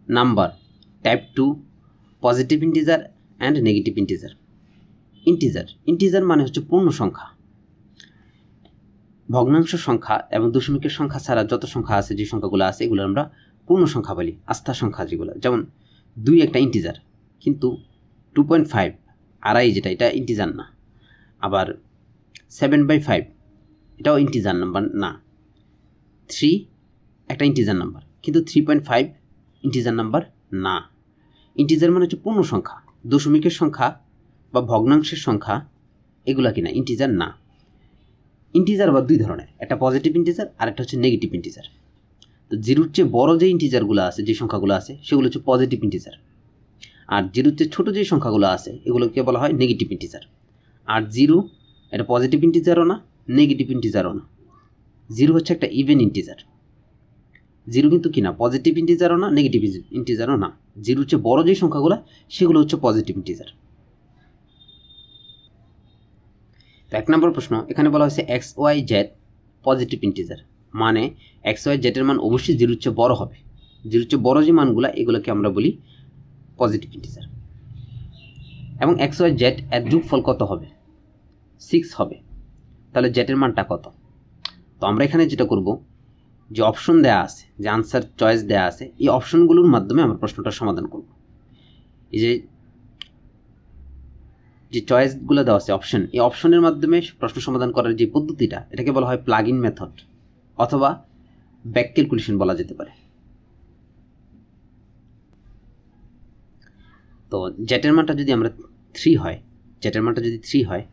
Number type 2, positive integer and negative integer. Integer মানে হচ্ছে পূর্ণ সংখ্যা, ভগ্নাংশ সংখ্যা এবং দশমিকের সংখ্যা ছাড়া যত সংখ্যা আছে, যে সংখ্যাগুলো আছে এগুলো আমরা পূর্ণ সংখ্যা বলি, আস্থা সংখ্যা যেগুলো। যেমন 2 একটা ইন্টিজার, কিন্তু 2.5 আড়াই যেটা, এটা ইন্টিজার না। আবার 7/5 এটাও ইন্টিজার নাম্বার না। 3 একটা ইন্টিজার নাম্বার, কিন্তু 3.5 ইন্টিজার নাম্বার না। ইন্টিজার মানে হচ্ছে পূর্ণ সংখ্যা, দশমিকের সংখ্যা বা ভগ্নাংশের সংখ্যা, এগুলা কিনা ইন্টিজার না। ইন্টিজার আবার দুই ধরনের, একটা পজিটিভ ইন্টিজার আর একটা হচ্ছে নেগেটিভ ইন্টিজার। তো জিরোর চেয়ে বড় যে ইন্টিজারগুলো আছে, যে সংখ্যাগুলো আছে, সেগুলো হচ্ছে পজিটিভ ইন্টিজার। আর জিরোর চেয়ে ছোটো যে সংখ্যাগুলো আছে এগুলোকে বলা হয় নেগেটিভ ইন্টিজার। আর জিরো এটা পজিটিভ ইন্টিজারও না, নেগেটিভ ইন্টিজারও না। জিরো হচ্ছে একটা ইভেন ইন্টিজার। জিরো কিন্তু কিনা পজিটিভ ইন্টিজারও না, নেগেটিভ ইন্টিজারও না। জিরোর চেয়ে বড় যে সংখ্যাগুলো সেগুলো হচ্ছে পজিটিভ ইন্টিজার। তো 1 নম্বর প্রশ্ন, এখানে বলা হয়েছে XYZ পজিটিভ ইন্টিজার, মানে XYZ এর মান অবশ্যই জিরোর চেয়ে বড় হবে। জিরোর চেয়ে বড় যে মানগুলো এগুলোকে আমরা বলি পজিটিভ ইন্টিজার। এবং XYZ এর যোগফল কত হবে? 6 হবে। তাহলে Z এর মানটা কত? তো আমরা এখানে যেটা করব, যে অপশন দেয়া আছে, যে আনসার চয়েস দেয়া আছে, এই অপশনগুলোর মাধ্যমে আমরা প্রশ্নটা সমাধান করব। এই যে চয়েসগুলো দেওয়া আছে অপশন, এই অপশনের মাধ্যমে প্রশ্ন সমাধান করার যে পদ্ধতিটা, এটাকে বলা হয় প্লাগ ইন মেথড অথবা ব্যাক ক্যালকুলেশন বলা যেতে পারে। তো জেটের মানটা যদি আমরা 3 হয়, জেটের মানটা যদি 3 হয়,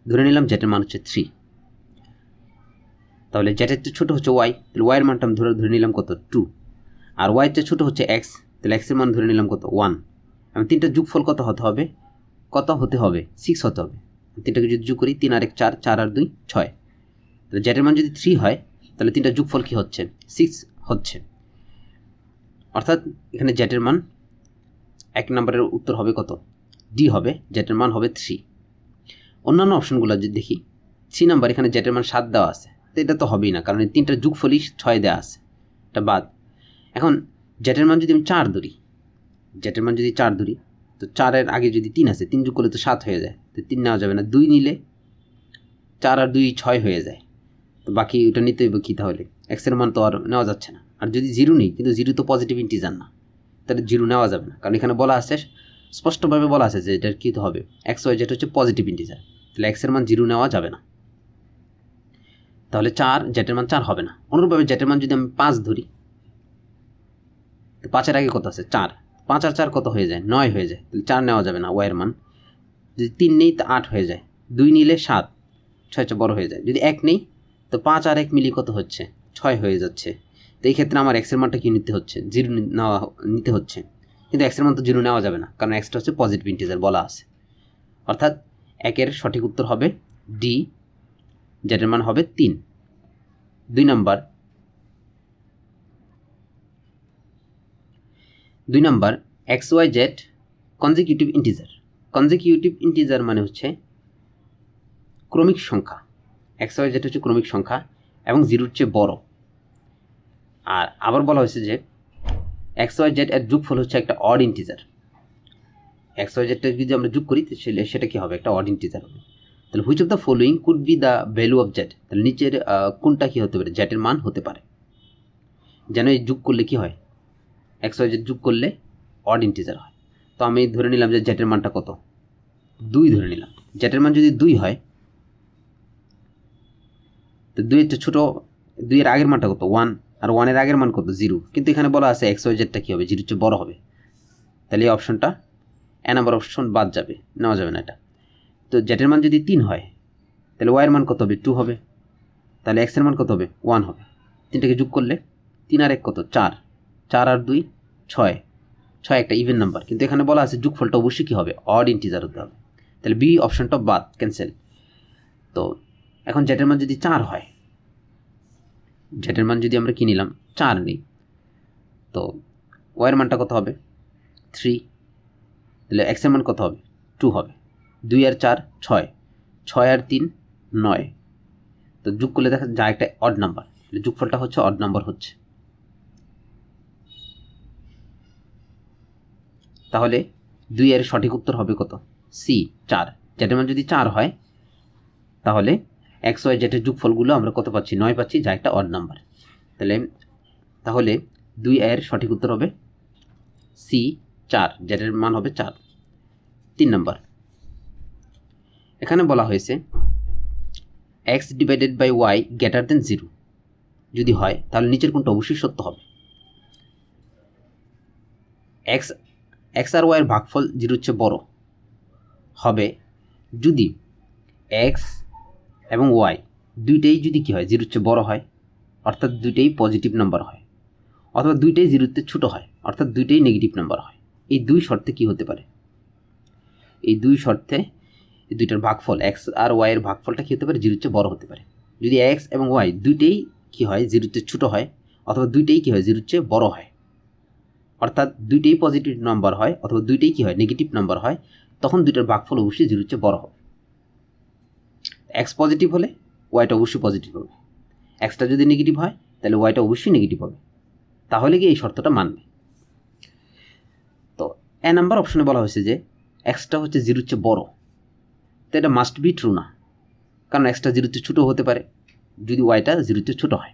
ধরে নিলাম জেটের মান হচ্ছে 3, তাহলে জেটের চেয়ে ছোটো হচ্ছে ওয়াই, তাহলে ওয়াইয়ের মানটা আমি ধরে নিলাম কত? 2। আর ওয়াইয়ের চেয়ে ছোটো হচ্ছে এক্স, তাহলে এক্সের মান ধরে নিলাম কত? 1। এবং তিনটা যোগফল কত হতে হবে? 6 হতে হবে। তিনটাকে যদি যোগ করি, 3 আর 1 4, 4 আর 2 6। তাহলে জেটের মান যদি 3 হয়, তাহলে তিনটা যোগফল কী হচ্ছে? 6 হচ্ছে। অর্থাৎ এখানে জেটের মান 1 নম্বরের উত্তর হবে কত? ডি হবে, জেটের মান হবে 3। অন্যান্য অপশনগুলো যদি দেখি, 3 নাম্বার এখানে জেটের মান 7 দেওয়া আছে, তো এটা তো হবেই না, কারণ এই তিনটার যোগফলই 6 দেওয়া আছে, এটা বাদ। এখন জেটের মান যদি আমি 4 ধরি, জেটের মান যদি 4 ধরি, তো 4-এর আগে যদি 3 আছে, 3 যোগ করলে তো 7 হয়ে যায়, তো 3 নেওয়া যাবে না। 2 নিলে 4 আর 2 6 হয়ে যায়, তো বাকি ওটা নিতে হবে কি? তাহলে এক্সের মান তো আর নেওয়া যাচ্ছে না। আর যদি 0 নিই, কিন্তু 0 তো পজিটিভ ইন্টিজার না, তাহলে 0 নেওয়া যাবে না, কারণ এখানে বলা আছে, স্পষ্টভাবে বলা আছে যে এটার কী হবে, XYZ হচ্ছে পজিটিভ ইন্টিজার, তাহলে এক্সের মান 0 নেওয়া যাবে না। তাহলে 4, জেটের মান 4 হবে না। অনুরূপভাবে জেটের মান যদি আমি 5 ধরি, তো 5-এর আগে কত আছে? 4, 5 আর 4 কত হয়ে যায়? 9 হয়ে যায়, তাহলে 4 নেওয়া যাবে না ওয়াইয়ের মান। যদি 3 নেই তো 8 হয়ে যায়, 2 নিলে 7, 6 বড় হয়ে যায়। যদি 1 নেই, তো 5 আর 1 মিলিয়ে কত হচ্ছে? 6 হয়ে যাচ্ছে। তো এই ক্ষেত্রে আমার এক্সের মানটা কি নিতে হচ্ছে? 0 নিতে হচ্ছে, কিন্তু এক্সের মান তো 0 নেওয়া যাবে না, কারণ এক্সটা হচ্ছে পজিটিভ ইন্টিজার বলা আছে। অর্থাৎ 1-এর সঠিক উত্তর হবে ডি, জেটের মান হবে 3। 2 number XYZ consecutive integer. Consecutive integer মানে হচ্ছে ক্রমিক সংখ্যা। XYZ হচ্ছে ক্রমিক সংখ্যা এবং 0-এর চেয়ে বড়। আর আবার বলা হয়েছে যে XYZ এর যোগফল হচ্ছে একটা অড ইন্টিজার। XYZ-টা যদি আমরা যোগ করি, সেটা কি হবে? একটা অড ইন্টিজার হবে। তাহলে which of the following could be the value of Z? তাহলে নিচের কোনটা কি হতে পারে? জেটের মান হতে পারে। যেন এই যোগ করলে কি হয়? XYZ যোগ করলে অড ইন্টিজার হয়। তো আমি ধরে নিলাম যে জেটের মানটা কত? 2 ধরে নিলাম। জেটের মান যদি 2 হয়, তো 2-এর চেয়ে ছোটো, 2-এর আগের মানটা কত? 1, আর 1-এর আগের মান কত? 0। কিন্তু এখানে বলা আছে XYZ-টা কী হবে? 0-এর চেয়ে বড় হবে। তাহলে এই অপশনটা, এ নাম্বার অপশন বাদ যাবে, নেওয়া যাবে না এটা। তো জেটের মান যদি 3 হয়, তাহলে ওয়াইয়ের মান কত হবে? 2 হবে। তাহলে এক্সের মান কত হবে? 1 হবে। 3টাকে যোগ করলে 3 আর 1 কত? 4, 4 আর 2 6, 6 একটা ইভেন নাম্বার, কিন্তু এখানে বলা আছে যোগফলটা অবশ্যই কী হবে? অড ইন্টিজার হতে হবে। তাহলে বি অপশনটা বাদ, ক্যান্সেল। তো এখন জেটের মান যদি 4 হয়, জেটের মান যদি আমরা কি নিলাম? 4 নিই, তো ওয়াইয়ের মানটা কত হবে? 3। তাহলে এক্সের মান কত হবে? 2 হবে। 2 আর 4 6, 6 আর 3 9। তো যোগ করলে দেখা যায় একটা অড নাম্বার, যোগফলটা হচ্ছে অড নাম্বার হচ্ছে। তাহলে 2 এর সঠিক উত্তর হবে কত? সি 4। যেটার মান যদি 4 হয় তাহলে এক্স ওয়াই জেডের যোগফলগুলো আমরা কত পাচ্ছি? 9 পাচ্ছি, যা একটা অড নাম্বার। তাহলে 2 এর সঠিক উত্তর হবে সি 4, যেটার মান হবে 4। 3 নম্বর, এখানে বলা হয়েছে x divided by y greater than 0 যদি হয় তাহলে নিচের কোনটা অবশ্যই সত্য হবে? এক্স আর ওয়াইয়ের ভাগফল 0 চেয়ে বড় হবে যদি এক্স এবং ওয়াই দুইটাই যদি কী হয়? 0 চেয়ে বড় হয়, অর্থাৎ দুইটাই পজিটিভ নাম্বার হয়, অথবা দুইটাই 0-তে ছোটো হয়, অর্থাৎ দুইটাই নেগেটিভ নাম্বার হয়। এই দুই শর্তে কি হতে পারে? এই দুই শর্তে এই দুইটার ভাগফল এক্স আর ওয়াইয়ের ভাগফলটা কী হতে পারে? 0 চেয়ে বড় হতে পারে। যদি এক্স এবং ওয়াই দুইটাই কী হয়? 0-তে ছোটো হয়, অথবা দুইটাই কী হয়? 0 চেয়ে বড় হয়, অর্থাৎ দুইটাই পজিটিভ নাম্বার হয় অথবা দুইটাই কী হয়? নেগেটিভ নাম্বার হয়, তখন দুইটার ভাগফল অবশ্যই 0 চেয়ে বড় হবে। এক্স পজিটিভ হলে ওয়াইটা অবশ্যই পজিটিভ হবে, এক্সটা যদি নেগেটিভ হয় তাহলে ওয়াইটা অবশ্যই নেগেটিভ হবে, তাহলে কি এই শর্তটা মানবে। তো এ নাম্বার অপশনে বলা হয়েছে যে এক্সটা হচ্ছে 0 চেয়ে বড়, তো এটা মাস্ট বি ট্রু না, কারণ এক্সটা 0 চেয়ে ছোটো হতে পারে যদি ওয়াইটা 0 চেয়ে ছোটো হয়।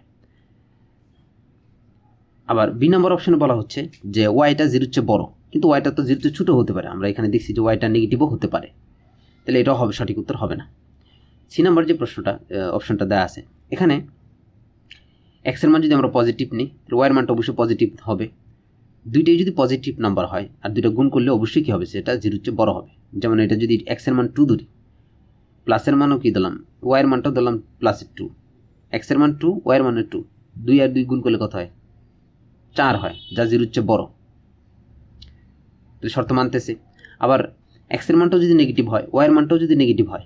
আবার বি নাম্বার অপশনে বলা হচ্ছে যে ওয়াইটা 0 চেয়ে বড়, কিন্তু ওয়াইটা তো 0 চেয়ে ছোটো হতে পারে, আমরা এখানে দেখছি যে ওয়াইটা নেগেটিভও হতে পারে, তাহলে এটাও হবে, সঠিক উত্তর হবে না। সি নাম্বার যে প্রশ্নটা অপশনটা দেওয়া আছে, এখানে এক্সের মান যদি আমরা পজিটিভ নিই তাহলে ওয়াইয়ের মানটা অবশ্যই পজিটিভ হবে। দুইটাই যদি পজিটিভ নাম্বার হয় আর দুইটা গুণ করলে অবশ্যই কী হবে? সেটা 0 চেয়ে বড় হবে। যেমন এটা যদি এক্সের মান 2 ধরি, প্লাসের মানও কী দিলাম? ওয়াইয়ের মানটাও দিলাম প্লাসের 2, এক্সের মান 2, ওয়াইয়ের মানে 2, 2 আর 2 গুণ করলে কত হয়? 4 হয়, যা 0 চেয়ে বড়, তো শর্ত মানতেছে। আবার এক্সের মানটাও যদি নেগেটিভ হয়, ওয়াইয়ের মানটাও যদি নেগেটিভ হয়,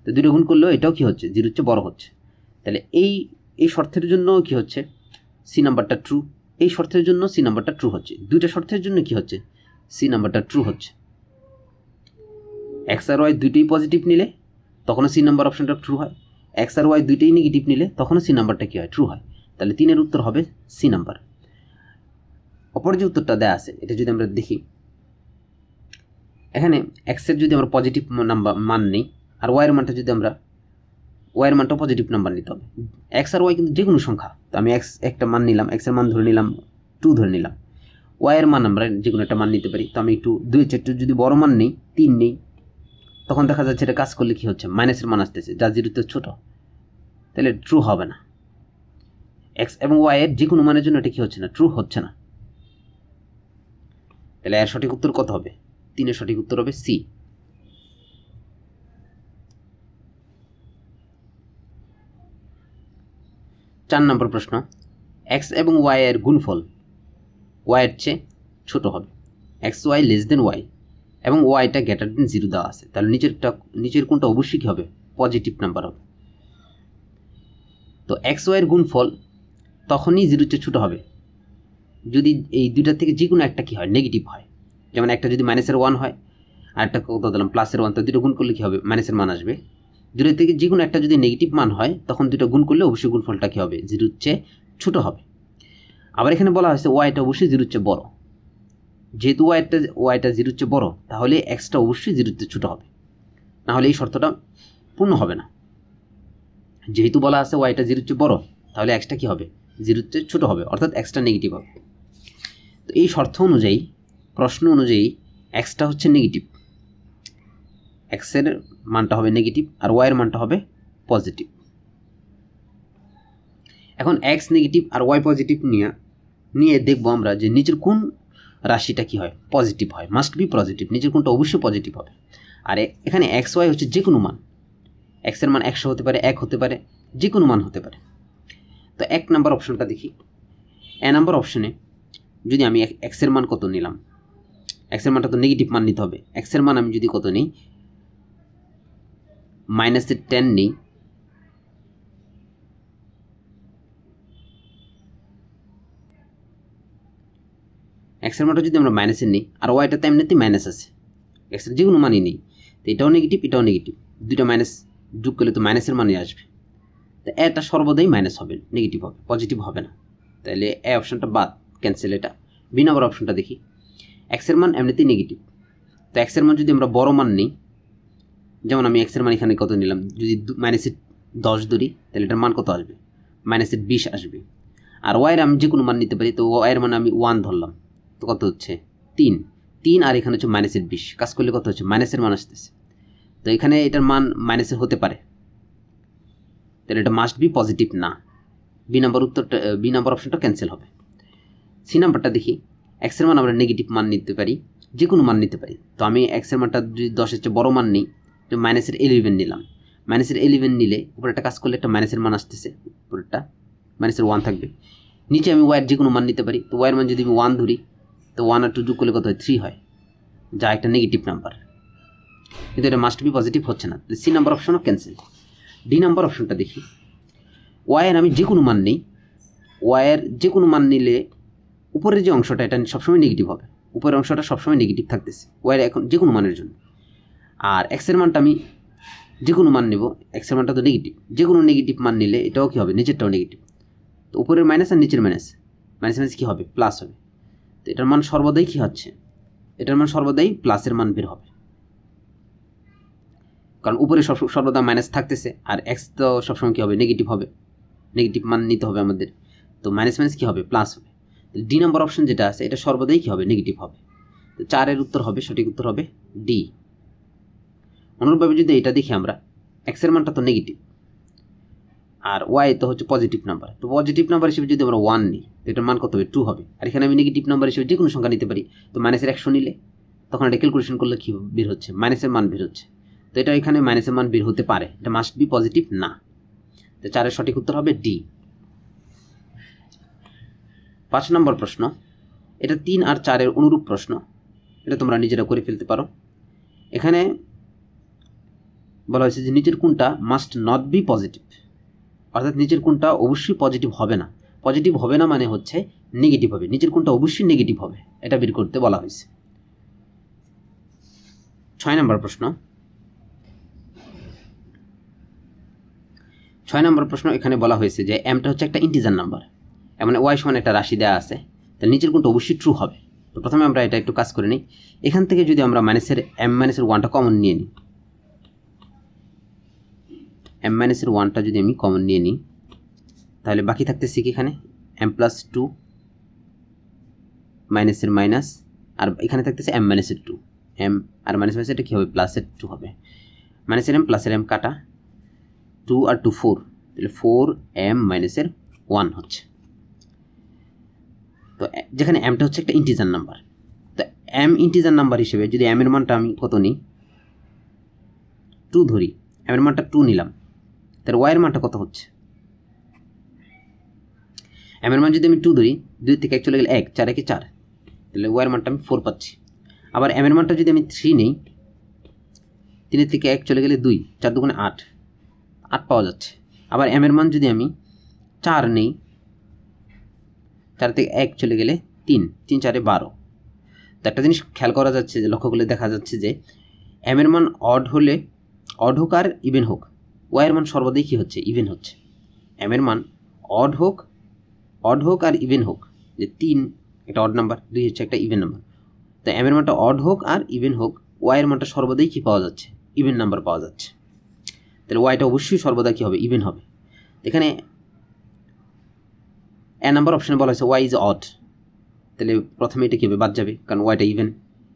তো দুটো গুণ করলেও এটাও কী হচ্ছে? 0 চেয়ে বড় হচ্ছে। তাহলে এই শর্তের জন্য কী হচ্ছে? সি নাম্বারটা ট্রু। এই শর্তের জন্য সি নাম্বারটা ট্রু হচ্ছে। দুইটা শর্তের জন্য কী হচ্ছে? সি নাম্বারটা ট্রু হচ্ছে। এক্স আর ওয়াই দুইটাই পজিটিভ নিলে তখনও সি নাম্বার অপশনটা ট্রু হয়, এক্স আর ওয়াই দুইটাই নেগেটিভ নিলে তখনও সি নাম্বারটা কী হয়? ট্রু হয়। তাহলে 3-এর উত্তর হবে সি নাম্বার। অপর যে উত্তরটা দেওয়া আছে এটা যদি আমরা দেখি, এখানে এক্সের যদি আমরা পজিটিভ নাম্বার মান নিই আর ওয়াইয়ের মানটা যদি আমরা ওয়াইয়ের মানটা পজিটিভ নাম্বার নিতে হবে। এক্স আর ওয়াই কিন্তু যে কোনো সংখ্যা, তো আমি এক্স একটা মান নিলাম, এক্সের মান ধরে নিলাম 2 ধরে নিলাম, ওয়াইয়ের মান আমরা যে কোনো একটা মান নিতে পারি। তো আমি একটু 2 যদি বড় মান নেই, 3 নেই, তখন দেখা যাচ্ছে এটা কাজ করলে কী হচ্ছে? মাইনাসের মান আসতেছে, যা 0-তে ছোটো, তাহলে ট্রু হবে না। এক্স এবং ওয়াইয়ের যে কোনো মানের জন্য এটা কী হচ্ছে না? ট্রু হচ্ছে না। তাহলে এর সঠিক উত্তর কত হবে? 3-এর সঠিক উত্তর হবে সি। 4 নম্বর প্রশ্ন, এক্স এবং ওয়াই এর গুণফল ওয়াইয়ের চেয়ে ছোটো হবে, x y less than y এবং ওয়াইটা গ্রেটার দেন 0 দেওয়া আছে, তাহলে নিচের কোনটা অবশ্যই কী হবে? পজিটিভ নাম্বার হবে। তো এক্স ওয়াইয়ের গুণফল তখনই 0 চেয়ে ছোটো হবে যদি এই দুইটার থেকে যে কোনো একটা কী হয়? নেগেটিভ হয়। যেমন একটা যদি -1 হয় আর একটা কত দিলাম +1, তো দুটো গুণ করলে কী হবে? মাইনাসের মান আসবে। দুটোর থেকে যে কোনো একটা যদি নেগেটিভ মান হয় তখন দুটো গুণ করলে অবশ্যই গুণফলটা কী হবে? 0 চেয়ে ছোটো হবে। আবার এখানে বলা হয়েছে ওয়াইটা অবশ্যই 0 চেয়ে বড়, যেহেতু ওয়াইটা 0 চেয়ে বড় তাহলে এক্সটা অবশ্যই 0 চেয়ে ছোটো হবে, নাহলে এই শর্তটা পূর্ণ হবে না। যেহেতু বলা আছে ওয়াইটা 0 চেয়ে বড় তাহলে এক্সটা কী হবে? 0 চেয়ে ছোটো হবে, অর্থাৎ এক্সটা নেগেটিভ হবে। তো এই শর্ত অনুযায়ী, প্রশ্ন অনুযায়ী এক্সটা হচ্ছে নেগেটিভ, এক্সের মানটা হবে নেগেটিভ আর ওয়াইয়ের মানটা হবে পজিটিভ। এখন এক্স নেগেটিভ আর ওয়াই পজিটিভ নিয়ে দেখবো আমরা যে নিচের কোন রাশিটা কী হয়? পজিটিভ হয়, মাস্ট বি পজিটিভ, নিচের কোনটা অবশ্যই পজিটিভ হবে। আর এখানে এক্স ওয়াই হচ্ছে যে কোনো মান, এক্সের মান 100 হতে পারে, 1 হতে পারে, যে কোনো মান হতে পারে। তো 1 নাম্বার অপশনটা দেখি। এ নাম্বার অপশনে যদি আমি এক্সের মান কত নিলাম, এক্সের মানটা তো নেগেটিভ মান নিতে হবে, এক্সের মান আমি যদি কত নিই? -10 নিই, এক্সের মানটা যদি আমরা মাইনাসের নিই আর ওয়াইটাতে এমনিতেই মাইনাস আছে, এক্সের যে কোনো মানই নেই, তো এটাও নেগেটিভ এটাও নেগেটিভ, দুইটা মাইনাস যোগ করলে তো মাইনাসের মানই আসবে, তো এটা সর্বদাই মাইনাস হবে, নেগেটিভ হবে, পজিটিভ হবে না। তাহলে এ অপশনটা বাদ, ক্যান্সেল এটা। বি নাম্বার অপশনটা দেখি, এক্সের মান এমনিতেই নেগেটিভ, তো এক্সের মান যদি আমরা বড় মান নিই, যেমন আমি এক্সের মান এখানে কত নিলাম, যদি -10 ধরি তাহলে এটার মান কত আসবে, -20 আসবে। আর ওয়াইয়ের আমি যে কোনো মান নিতে পারি, তো ওয়াইয়ের মান আমি 1 ধরলাম, তো কত হচ্ছে 3 আর এখানে হচ্ছে -20, কাজ করলে কত হচ্ছে মাইনাসের মান আসতেছে। তো এখানে এটার মান মাইনাসের হতে পারে, তাহলে এটা মাস্ট বি পজিটিভ না। বি নাম্বার অপশনটা ক্যান্সেল হবে। সি নাম্বারটা দেখি, এক্সের মান আমরা নেগেটিভ মান নিতে পারি, যে কোনো মান নিতে পারি। তো আমি এক্সের মানটা যদি 10-এর চেয়ে বড় মান নিই, তো -11 নিলাম। -11 নিলে উপরে একটা কাজ করলে একটা মাইনাসের মান আসতেছে, উপরেরটা -1 থাকবে। নিচে আমি ওয়াইয়ের যে কোনো মান নিতে পারি, তো ওয়াইয়ের মান যদি আমি 1 ধরি, তো 1 আর 2 যোগ করলে কত হয় 3 হয়, যা একটা নেগেটিভ নাম্বার, কিন্তু এটা মাস্ট বি পজিটিভ হচ্ছে না। সি নাম্বার অপশনও ক্যান্সেল। ডি নাম্বার অপশনটা দেখি, ওয়াইয়ের আমি যে কোনো মান নিই, ওয়াইয়ের যে কোনো মান নিলে উপরের যে অংশটা এটা সবসময় নেগেটিভ হবে, উপরের অংশটা সবসময় নেগেটিভ থাকতেছে ওয়াইয়ের এখন যে কোনো মানের জন্য। আর এক্সের মানটা আমি যে কোনো মান নেব, এক্সের মানটা তো নেগেটিভ, যে কোনো নেগেটিভ মান নিলে এটাও কী হবে, নিচেরটাও নেগেটিভ। তো উপরের মাইনাস আর নিচের মাইনাস কী হবে, প্লাস হবে। তো এটার মান সর্বদাই কী হচ্ছে, এটার মান সর্বদাই প্লাসের মান বের হবে, কারণ উপরে সর্বদা মাইনাস থাকতেছে, আর এক্স তো সবসময় কী হবে, নেগেটিভ হবে, নেগেটিভ মান নিতে হবে আমাদের। তো মাইনাস কী হবে, প্লাস হবে। ডি নাম্বার অপশন যেটা আছে এটা সর্বদাই কী হবে, নেগেটিভ হবে। তো 4-এর উত্তর হবে, সঠিক উত্তর হবে ডি। অনুরূপভাবে যদি এটা দেখি আমরা, এক্সের মানটা তো নেগেটিভ আর ওয়াই তো হচ্ছে পজিটিভ নাম্বার, তো পজিটিভ নাম্বার হিসেবে যদি আমরা 1 নিই, তো এটার মান কত হবে, 2 হবে। আর এখানে আমি নেগেটিভ নাম্বার হিসেবে যে কোনো সংখ্যা নিতে পারি, তো -100 নিলে তখন এটা ক্যালকুলেশন করলে কী বের হচ্ছে, মাইনাসের মান বের হচ্ছে। তো এটা এখানে মাইনাসের মান বের হতে পারে, এটা মাস্ট বি পজিটিভ না। তো 4-এর সঠিক উত্তর হবে ডি। 5 নম্বর প্রশ্ন, এটা 3 আর 4-এর অনুরূপ প্রশ্ন, এটা তোমরা নিজেরা করে ফেলতে পারো। এখানে বলা হয়েছে যে নিচের কোনটা মাস্ট নট বি পজিটিভ, অর্থাৎ নিচের কোনটা অবশ্যই পজিটিভ হবে না। পজিটিভ হবে না মানে হচ্ছে নেগেটিভ হবে, নিচের কোনটা অবশ্যই নেগেটিভ হবে, এটা বের করতে বলা হয়েছে। 6 নম্বর প্রশ্ন, 6 নম্বর প্রশ্ন, এখানে বলা হয়েছে যে এমটা হচ্ছে একটা ইন্টিজার নাম্বার, মানে ওয়াই সমান একটা রাশি দেওয়া আছে, তাহলে নিচের কোনটা অবশ্যই ট্রু হবে। তো প্রথমে আমরা এটা একটু কাজ করে নিই। এখান থেকে যদি আমরা m-1টা কমন নিয়ে নিই, m-1টা যদি আমি কমন নিয়ে নিই, তাহলে বাকি থাকতেছে কি এখানে m+2 মাইনাসের মাইনাস, আর এখানে থাকতেছে m-2, m আর মাইনাস এটা কী হবে, +2 হবে। মাইনাসের m প্লাসের m কাটা, 2 আর 2 4, তাহলে 4m-1 হচ্ছে। তো যেখানে mটা হচ্ছে একটা ইন্টিজার নাম্বার, তো m ইন্টিজার নাম্বার হিসেবে যদি m এর মানটা আমি কত নিই, 2 ধরি, m এর মানটা 2 নিলাম, তাহলে y এর মানটা কত হচ্ছে, m এর মান যদি আমি 2 ধরি, 2 থেকে 1 চলে গেলে 1, 4 একে 4, তাহলে y এর মানটা আমি 4 পাচ্ছি। আবার m এর মানটা যদি আমি 3 নিই, 3 থেকে 1 চলে গেলে 2, 4 দুগুণে 8 পাওয়া যাচ্ছে। আবার m এর মান যদি আমি 4 নিই, 4 থেকে 1 চলে গেলে 3, 3 4 12। তো একটা জিনিস খেয়াল করা যাচ্ছে, যে লক্ষ্য করলে দেখা যাচ্ছে যে m এর মান অড হলে, অড হোক আর ইভেন হোক, y এর মান সর্বদাই কী হচ্ছে, ইভেন হচ্ছে। m এর মান অড হোক আর ইভেন হোক, যে 3 একটা অড নাম্বার, 2 হচ্ছে একটা ইভেন নাম্বার, তো m এর মানটা অড হোক আর ইভেন হোক, y এর মানটা সর্বদাই কী পাওয়া যাচ্ছে, ইভেন নাম্বার পাওয়া যাচ্ছে। তাহলে ওয়াইটা অবশ্যই সর্বদা কী হবে, ইভেন হবে। এখানে এ নাম্বার অপশানে বলা হয়েছে ওয়াই ইজ অড, তাহলে প্রথমে এটা কী হবে, বাদ যাবে, কারণ ওয়াইটা ইভেন।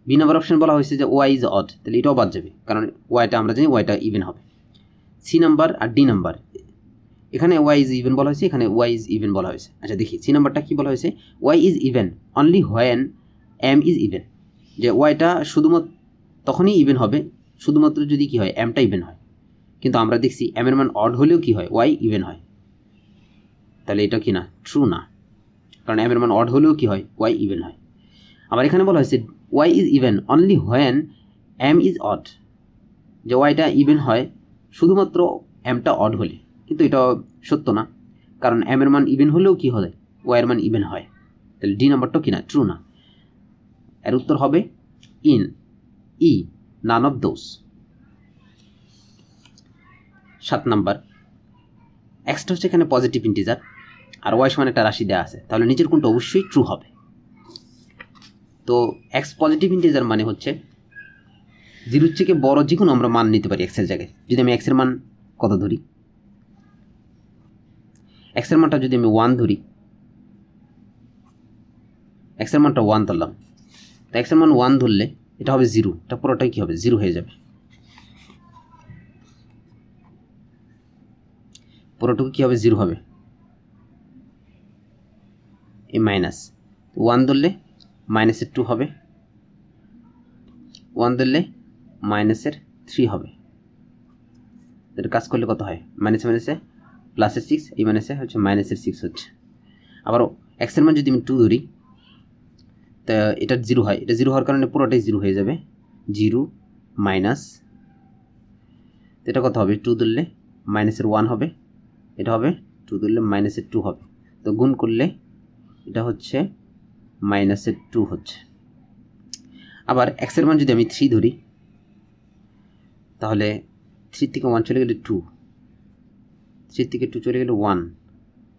বি নাম্বার অপশানে বলা হয়েছে যে ওয়াই ইজ অড, তাহলে এটাও বাদ যাবে, কারণ ওয়াইটা আমরা জানি ওয়াইটা ইভেন হবে। সি নাম্বার আর ডি নাম্বার, এখানে ওয়াই ইজ ইভেন বলা হয়েছে, এখানে ওয়াই ইজ ইভেন বলা হয়েছে। আচ্ছা দেখি সি নাম্বারটা কী বলা হয়েছে, y is even only when m is even, যে ওয়াইটা শুধুমাত্র তখনই ইভেন হবে শুধুমাত্র যদি কী হয়, এমটা ইভেন হয়। কিন্তু আমরা দেখছি এম এর মান অড হলেও কী হয়, ওয়াই ইভেন হয়, তাহলে এটা কি না, ট্রু না, কারণ এম এর মান অড হলেও কী হয়, ওয়াই ইভেন হয়। আবার এখানে বলা হয়েছে y is even only when m is odd, যে ওয়াইটা ইভেন হয় শুধুমাত্র এমটা অড হলে, কিন্তু এটা সত্য না, কারণ এম এর মান ইভেন হলেও কী হয়, ওয়াই এর মান ইভেন হয়। তাহলে ডি নাম্বারটাও কি না, ট্রু না। এর উত্তর হবে none of those. 7 number, extra হচ্ছে এখানে পজিটিভ ইন্টিজার আর ওয়াই সমান একটা রাশি দেওয়া আছে, তাহলে নিচের কোনটা অবশ্যই ট্রু হবে। তো এক্স পজিটিভ ইন্টিজার মানে হচ্ছে 0 থেকে বড় যে কোনো আমরা মান নিতে পারি এক্সের জায়গায়। যদি আমি এক্সের মান কত ধরি, এক্সের মানটা যদি আমি 1 ধরি, এক্সের মানটা 1 ধরলাম, তো এক্সের মান 1 ধরলে এটা হবে 0, এটা পুরোটাই কী হবে 0 হয়ে যাবে, পুরোটুকু কী হবে 0 হবে। এই মাইনাস 1 ধরলে মাইনাসের 2 হবে, 1 ধরলে মাইনাসের 3 হবে। এটা কাজ করলে কত হয়, মাইনাসে মাইনাসে প্লাসের 6, এই মাইনাসে হচ্ছে মাইনাসের 6 হচ্ছে। আবার এক্সের মান যদি আমি 2 ধরি, তা এটা 0 হয়, এটা 0 হওয়ার কারণে পুরোটাই 0 হয়ে যাবে, 0 মাইনাস, এটা কত হবে 2 ধরলে মাইনাসের 1 হবে, এটা হবে 2 ধরলে মাইনাসের 2 হবে। তো গুণ করলে এটা হচ্ছে মাইনাসের 2 হচ্ছে। আবার এক্সের মান যদি আমি 3 ধরি, তাহলে 3 থেকে 1 চলে গেলে 2, 3 থেকে 2 চলে গেলে 1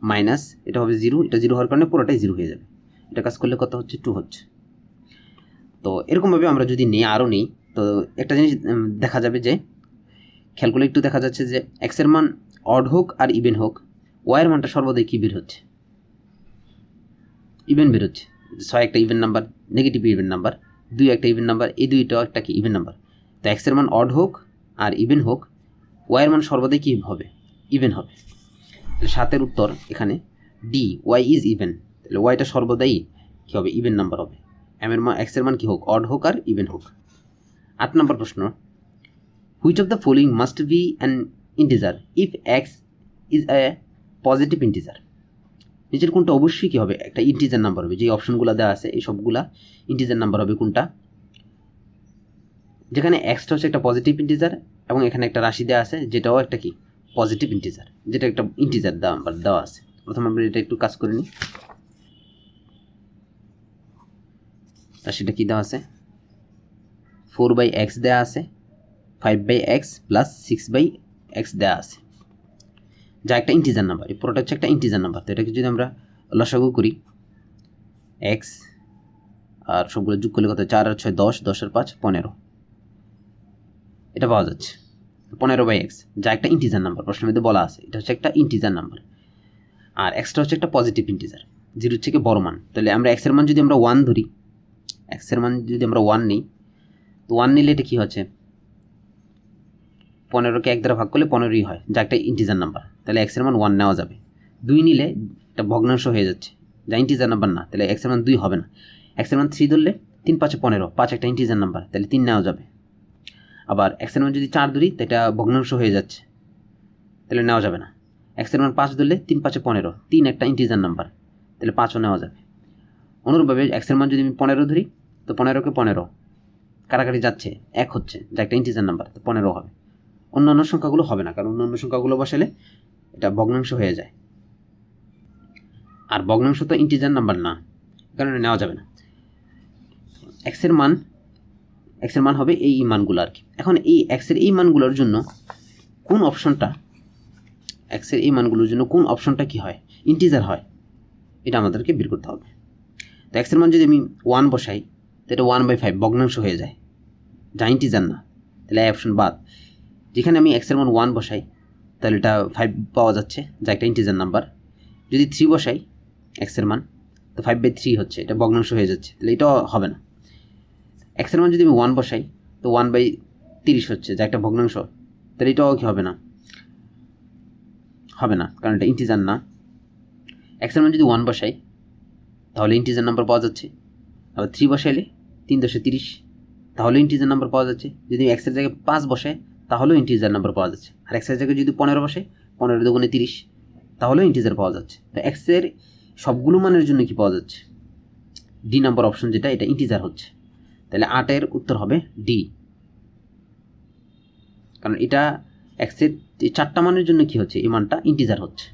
মাইনাস, এটা হবে 0, এটা 0 হওয়ার কারণে পুরোটাই 0 হয়ে যাবে, এটা কাজ করলে কত হচ্ছে 2 হচ্ছে। তো এরকমভাবে আমরা যদি নিই, আরও নিই, তো একটা জিনিস দেখা যাবে যে খেয়াল করলে একটু দেখা যাচ্ছে যে এক্সের মান অড হোক আর ইভেন হোক, ওয়াইয়ের মানটা সর্বদাই কী বের হচ্ছে, ইভেন বের হচ্ছে। 6 একটা even number, negative even number, 2 একটা ইভেন নাম্বার, এই দুইটাও একটা কি ইভেন নাম্বার। তো এক্সের মান অড হোক আর ইভেন হোক, ওয়াইয়ের মান সর্বদাই কী হবে, ইভেন হবে। তাহলে 7-এর উত্তর এখানে ডি, ওয়াই ইজ ইভেন। তাহলে ওয়াইটা সর্বদাই কী হবে, ইভেন নাম্বার হবে। এক্সের মান কী হোক, অড হোক আর ইভেন হোক। 8 নম্বর প্রশ্ন, which of the following must be an integer if x is a positive integer. নিচের কোনটা অবশ্যই কী হবে, একটা ইন্টিজার নাম্বার হবে। যে অপশনগুলো দেওয়া আছে এই সবগুলা ইন্টিজার নাম্বার হবে কোনটা, যেখানে এক্সটা হচ্ছে একটা পজিটিভ ইন্টিজার এবং এখানে একটা রাশি দেওয়া আছে যেটাও একটা কি পজিটিভ ইন্টিজার, যেটা একটা ইন্টিজার নাম্বার দেওয়া আছে। প্রথমে আমরা এটা একটু কাজ করে নিই। রাশিটা কী দেওয়া আছে, 4/x দেওয়া আছে, 5/x প্লাস 6/x দেওয়া আছে, যা একটা ইন্টিজার নাম্বার। এই পুরোটা হচ্ছে একটা ইন্টিজার নাম্বার। তো এটাকে যদি আমরা লসাগু করি, এক্স আর সবগুলো যোগ করলে কত, 4 আর 6 10, 10 আর 5 15, এটা পাওয়া যাচ্ছে 15/x, যা একটা ইন্টিজার নাম্বার। প্রশ্নের মধ্যে বলা আছে এটা হচ্ছে একটা ইন্টিজার নাম্বার, আর এক্সটা হচ্ছে একটা পজিটিভ ইন্টিজার, 0 থেকে বড় মান। তাহলে আমরা এক্সের মান যদি আমরা 1 ধরি, এক্সের মান যদি আমরা 1 নিই, তো 1 নিলে এটা কী হচ্ছে, 15কে 1 দ্বারা ভাগ করলে 15ই হয়, যা একটা ইন্টিজার নাম্বার। তাহলে এক্সের মান 1 নেওয়া যাবে। 2 নিলে এটা ভগ্নাংশ হয়ে যাচ্ছে, যা ইন্টিজার নাম্বার না, তাহলে এক্সের মান 2 হবে না। এক্সের মান 3 ধরলে 3 5 15, 5 একটা ইন্টিজার নাম্বার, তাহলে 3 নেওয়া যাবে। আবার এক্সের মান যদি 4 ধরি, তো এটা ভগ্নাংশ হয়ে যাচ্ছে, তাহলে নেওয়া যাবে না। এক্সের মান 5 ধরলে 3 5 15, 3 একটা ইন্টিজার নাম্বার, তাহলে 5ও নেওয়া যাবে। অনুরূপভাবে এক্সের মান যদি আমি 15 ধরি, তো 15কে 15 কারাকারি যাচ্ছে, 1 হচ্ছে, যা একটা ইন্টিজার নাম্বার, তো 15 হবে। অন্যান্য সংখ্যাগুলো হবে না, কারণ অন্যান্য সংখ্যাগুলো বসালে এটা ভগ্নাংশ হয়ে যায়, আর ভগ্নাংশ তো ইন্টিজার নাম্বার না, কারণে নেওয়া যাবে না। এক্সের মান হবে এই মানগুলো আর কি। এখন এই এক্সের এই মানগুলোর জন্য কোন অপশনটা, এক্সের এই মানগুলোর জন্য কোন অপশনটা কি হয়, ইন্টিজার হয়, এটা আমাদেরকে বের করতে হবে। তো এক্সের মান যদি আমি 1 বসাই, তো এটা 1/5 ভগ্নাংশ হয়ে যায়, যা ইন্টিজার না, তাহলে এই অপশন বাদ। যেখানে আমি এক্সের মান 1 বসাই, তাহলে এটা 5 পাওয়া যাচ্ছে, যা একটা ইন্টিজার নাম্বার। যদি 3 বসাই এক্সের মান, তো 5/3 হচ্ছে, এটা ভগ্নাংশ হয়ে যাচ্ছে, তাহলে এটাও হবে না। এক্সের মান যদি আমি 1 বসাই, তো 1/30 হচ্ছে, যা একটা ভগ্নাংশ, তাহলে এটাও কি হবে না, কারণ এটা ইন্টিজার না। এক্সের মান যদি 1 বসাই, তাহলে ইন্টিজার নাম্বার পাওয়া যাচ্ছে। আবার 3 বসাইলে 3 × 30, তাহলে ইন্টিজার নাম্বার পাওয়া যাচ্ছে। যদি এক্সের জায়গায় 5 বসায়, তাহলেও ইন্টিজার নাম্বার পাওয়া যাচ্ছে। আর এক্সের জায়গায় যদি 15 বসে, 15 × 2 = 30, তাহলেও ইন্টিজার পাওয়া যাচ্ছে। তো এক্সের সবগুলো মানের জন্য কি পাওয়া যাচ্ছে, ডি নাম্বার অপশন, যেটা এটা ইন্টিজার হচ্ছে। তাহলে 8-এর উত্তর হবে ডি, কারণ এটা এক্সের 4টা মানের জন্য কি হচ্ছে, এই মানটা ইন্টিজার হচ্ছে।